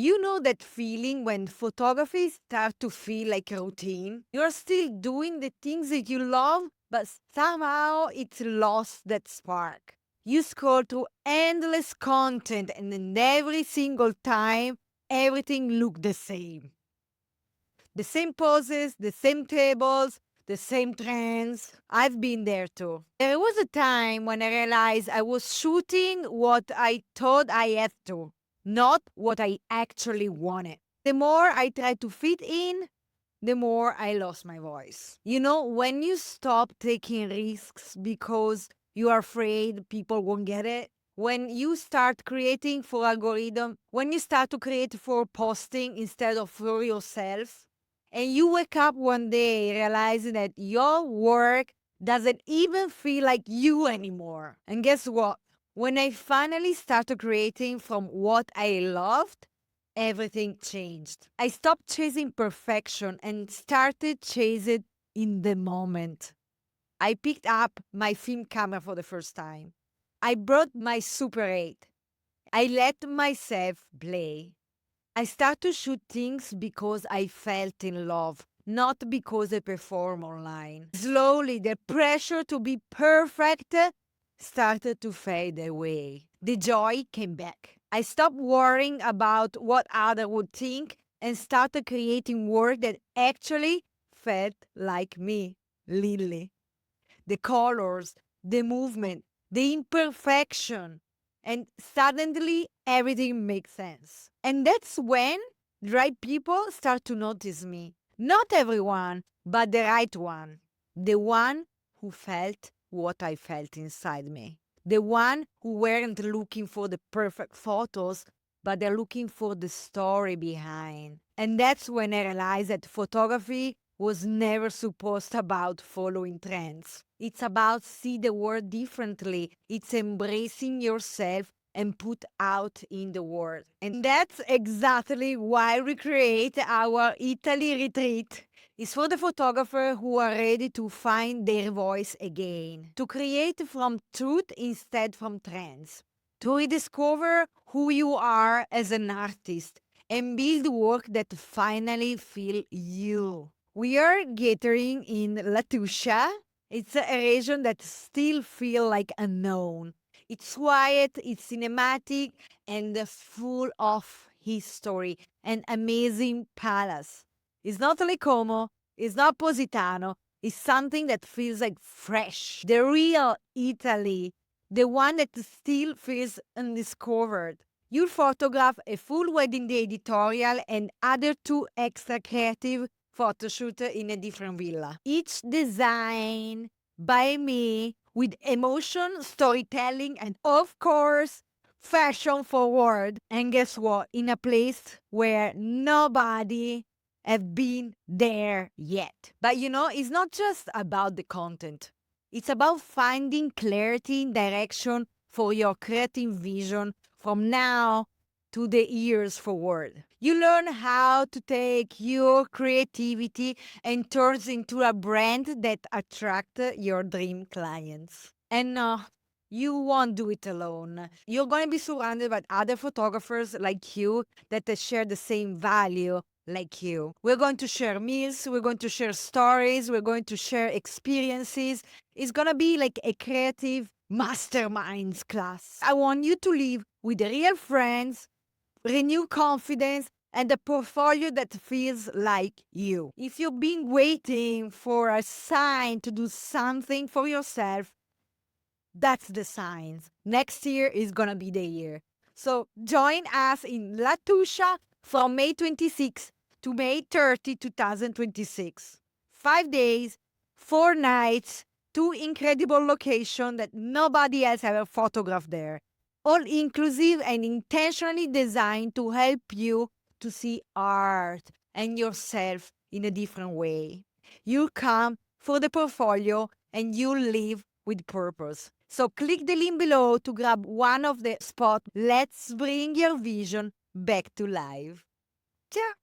You know that feeling when photography starts to feel like a routine? You're still doing the things that you love, but somehow it's lost that spark. You scroll through endless content, and then every single time, everything looks the same. The same poses, the same tables, the same trends. I've been there too. There was a time when I realized I was shooting what I thought I had to, not what I actually wanted. The more I tried to fit in, the more I lost my voice. You know, when you stop taking risks because you are afraid people won't get it, when you start creating for algorithm, when you start to create for posting instead of for yourself, and you wake up one day realizing that your work doesn't even feel like you anymore. And guess what? When I finally started creating from what I loved, everything changed. I stopped chasing perfection and started chasing in the moment. I picked up my film camera for the first time. I brought my Super 8. I let myself play. I started to shoot things because I felt in love, not because I perform online. Slowly, the pressure to be perfect started to fade away. The joy came back. I stopped worrying about what others would think and started creating work that actually felt like me, Lilly. The colors, the movement, the imperfection. And suddenly everything makes sense. And that's when the right people start to notice me. Not everyone, but the right one. The one who felt what I felt inside me. The one who weren't looking for the perfect photos, but they're looking for the story behind. And that's when I realized that photography was never supposed about following trends. It's about see the world differently. It's embracing yourself and put out in the world. And that's exactly why we create our Italy retreat. It's for the photographer who are ready to find their voice again, to create from truth instead from trends, to rediscover who you are as an artist and build work that finally feel you. We are gathering in Tuscia. It's a region that still feel like unknown. It's quiet, it's cinematic, and full of history and amazing palace. It's not Como, it's not Positano, it's something that feels like fresh. The real Italy, the one that still feels undiscovered. You'll photograph a full wedding day editorial and other two extra creative photo shoot in a different villa. Each design by me with emotion, storytelling, and of course, fashion forward. And guess what? In a place where nobody have been there yet. But you know, it's not just about the content. It's about finding clarity and direction for your creative vision from now to the years forward. You learn how to take your creativity and turns into a brand that attracts your dream clients. And you won't do it alone. You're going to be surrounded by other photographers like you that share the same value like you. We're going to share meals, we're going to share stories, we're going to share experiences. It's going to be like a creative masterminds class. I want you to live with real friends, renew confidence, and a portfolio that feels like you. If you've been waiting for a sign to do something for yourself, that's the signs. Next year is gonna be the year. So join us in La Tuscia from May 26 to May 30, 2026. 5 days, 4 nights, two incredible locations that nobody else ever photographed there. All inclusive and intentionally designed to help you to see art and yourself in a different way. You come for the portfolio and you live with purpose. So click the link below to grab one of the spots. Let's bring your vision back to life. Ciao!